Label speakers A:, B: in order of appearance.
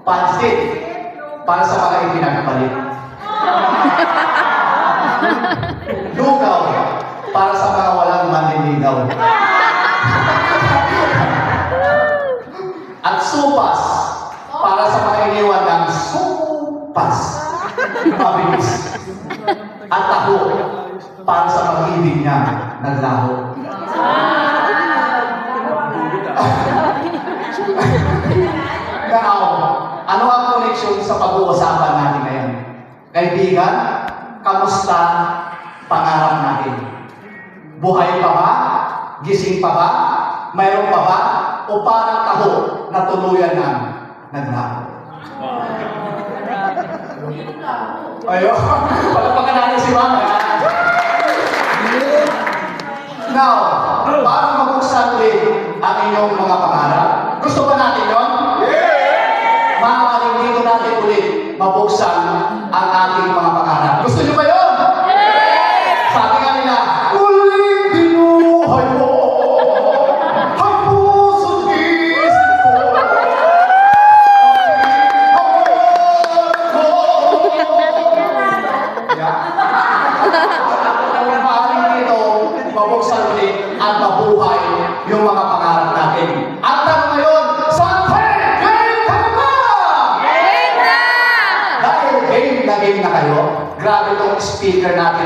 A: Pansit para sa mga ipinagpalit. Lugaw para sa mga walang manliligaw. At supas para sa mga iniwan ng supas. Mabilis. At taho para sa pag-ibig niya naglaho. Now, ano ang koneksyon sa pag-uusapan natin ngayon? Kaibigan, kamusta pangarap natin? Buhay pa ba? Gising pa ba? Mayroon pa ba? O parang taho na tuluyan na naglaho? Ayun, palapakan natin si Mama. Now, para mabuksan ulit ang inyong mga pangarap, gusto ba natin yun? Yes! Maaaring dito natin ulit mabuksan ang ating mga pangarap. Gusto nyo ba yun? Yes! Sabi nga nila, uling binuhay mo ang puso't isip ko. Maaaring dito mabuksan ulit at mabuhay yung mga pangarap natin. At tanong ngayon, saan kayo? Game ka na ba? Game na! Dahil game na kayo, grabe itong speaker natin.